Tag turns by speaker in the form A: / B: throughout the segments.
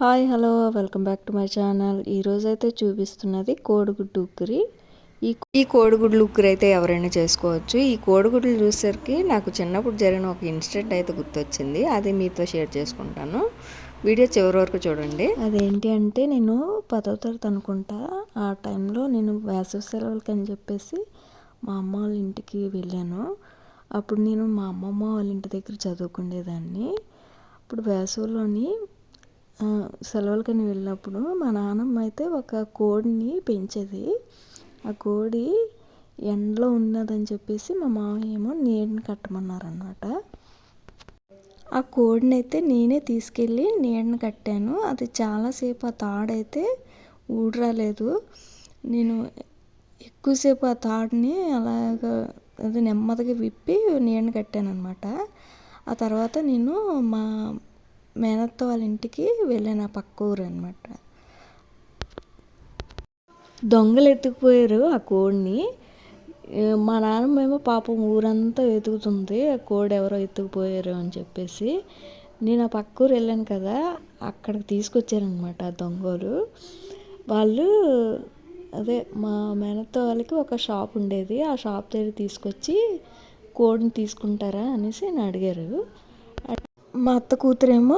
A: Hi hello welcome back to my channel. ఈరోజైతే చూపిస్తున్నది కోడిగుడ్డు ఉక్కిరి. ఈ కోడిగుడ్లు ఉక్కిరి అయితే ఎవరైనా చేసుకోవచ్చు. ఈ కోడిగుడ్లు చూసేసరికి నాకు చిన్నప్పుడు జరిగిన ఒక ఇన్సిడెంట్ అయితే గుర్తొచ్చింది. అది మీతో షేర్ చేసుకుంటాను. వీడియో చివరి వరకు చూడండి. అదేంటి అంటే నేను 10వ తరగతి అనుకుంటా. ఆ టైంలో నేను వేసవి సెలవులకి అని చెప్పేసి మా అమ్మ వాళ్ళ ఇంటికి వెళ్ళాను. అప్పుడు నేను మా అమ్మమ్మ వాళ్ళ ఇంటి దగ్గర చదువుకునేదాన్ని. ఇప్పుడు వేసవిలోని సెలవులకని వెళ్ళినప్పుడు మా నాన్నమ్మ అయితే ఒక కోడిని పెంచేది. ఆ కోడి ఎండలో ఉన్నదని చెప్పేసి మా మామయ్య ఏమో నీడని కట్టమన్నారనమాట. ఆ కోడిని అయితే నేనే తీసుకెళ్ళి నీడని కట్టాను. అది చాలాసేపు ఆ తాడైతే ఊడరాలేదు. నేను ఎక్కువసేపు ఆ తాడుని అలాగా అది నెమ్మదిగా విప్పి నీడని కట్టాను అనమాట. ఆ తర్వాత నేను మా మేనత్త వాళ్ళ ఇంటికి వెళ్ళాను. ఆ పక్క ఊరు అనమాట. దొంగలు ఎత్తుకుపోయారు ఆ కోడిని. మా నాన్నమ్మ ఏమో పాపం ఊరంతా వెతుకుతుంది ఆ కోడి ఎవరో ఎత్తుకుపోయారు అని చెప్పేసి. నేను ఆ పక్క ఊరు వెళ్ళాను కదా, అక్కడికి తీసుకొచ్చారనమాట ఆ దొంగలు. వాళ్ళు అదే మా మేనత్త వాళ్ళకి ఒక షాప్ ఉండేది. ఆ షాప్ దగ్గర తీసుకొచ్చి కోడిని తీసుకుంటారా అనేసి నేను అడిగారు. మా అత్త కూతురేమో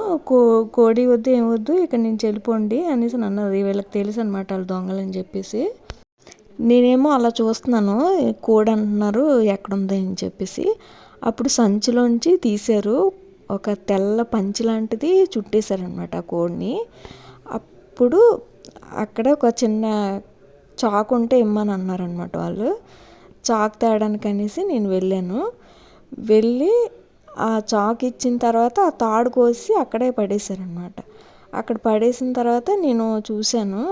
A: కోడి వద్దు ఏం వద్దు ఇక్కడ నుంచి వెళ్ళిపోండి అనేసి అన్నది. వీళ్ళకి తెలుసు అనమాట వాళ్ళు దొంగలని చెప్పేసి. నేనేమో అలా చూస్తున్నాను, కోడి అంటున్నారు ఎక్కడుంది అని చెప్పేసి. అప్పుడు సంచిలోంచి తీశారు, ఒక తెల్ల పంచి లాంటిది చుట్టేశారనమాట ఆ కోడిని. అప్పుడు అక్కడ ఒక చిన్న చాకు ఉంటే ఇమ్మని అన్నారనమాట వాళ్ళు. చాకు తేయడానికి అనేసి నేను వెళ్ళాను. వెళ్ళి ఆ చాకు ఇచ్చిన తర్వాత ఆ తాడు కోసి అక్కడే పడేశారనమాట. అక్కడ పడేసిన తర్వాత నేను చూశాను,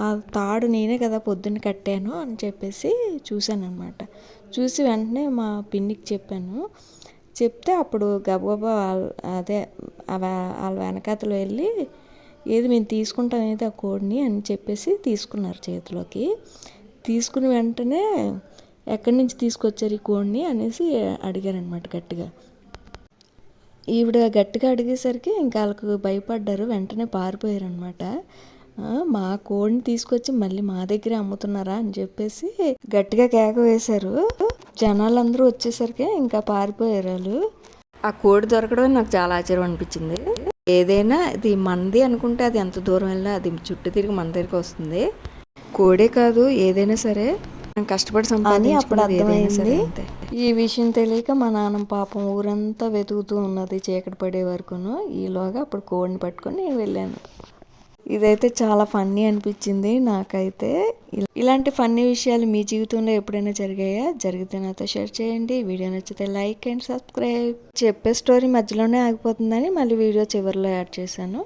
A: ఆ తాడు నేనే కదా పొద్దున్న కట్టాను అని చెప్పేసి చూశాను అనమాట. చూసి వెంటనే మా పిన్నికి చెప్పాను. చెప్తే అప్పుడు గబగబా అదే వాళ్ళ వెనకాతలు వెళ్ళి ఏది మేము తీసుకుంటాం ఏది ఆ కోడిని అని చెప్పేసి తీసుకున్నారు చేతిలోకి. తీసుకుని వెంటనే ఎక్కడి నుంచి తీసుకొచ్చారు ఈ కోడిని అనేసి అడిగారనమాట గట్టిగా. ఈవిడ గట్టిగా అడిగేసరికి ఇంకా వాళ్ళకు భయపడ్డారు, వెంటనే పారిపోయారు అనమాట. మా కోడిని తీసుకొచ్చి మళ్ళీ మా దగ్గరే అమ్ముతున్నారా అని చెప్పేసి గట్టిగా కేక వేశారు. జనాలందరూ వచ్చేసరికి ఇంకా పారిపోయారు వాళ్ళు. ఆ కోడి దొరకడం నాకు చాలా ఆశ్చర్యం అనిపించింది. ఏదైనా ఇది మనది అనుకుంటే అది ఎంత దూరం వెళ్ళినా అది చుట్టూ తిరిగి మన దగ్గరికి వస్తుంది. కోడే కాదు ఏదైనా సరే కష్టపడి సంపాదించుకుని అప్పుడు అర్థమైంది. ఈ విషయం తెలియక మా నాన్న పాపం ఊరంతా వెతుకుతూ ఉన్నది చీకటి పడే వరకును. ఈలోగా అప్పుడు కోడిని పట్టుకొని నేను వెళ్ళాను. ఇదైతే చాలా ఫన్నీ అనిపించింది నాకైతే. ఇలాంటి ఫన్నీ విషయాలు మీ జీవితంలో ఎప్పుడైనా జరిగాయా? జరిగితే నాతో షేర్ చేయండి. వీడియో నచ్చితే లైక్ అండ్ సబ్స్క్రైబ్. చెప్పే స్టోరీ మధ్యలోనే ఆగిపోతుందని మళ్ళీ వీడియో చివరిలో యాడ్ చేశాను.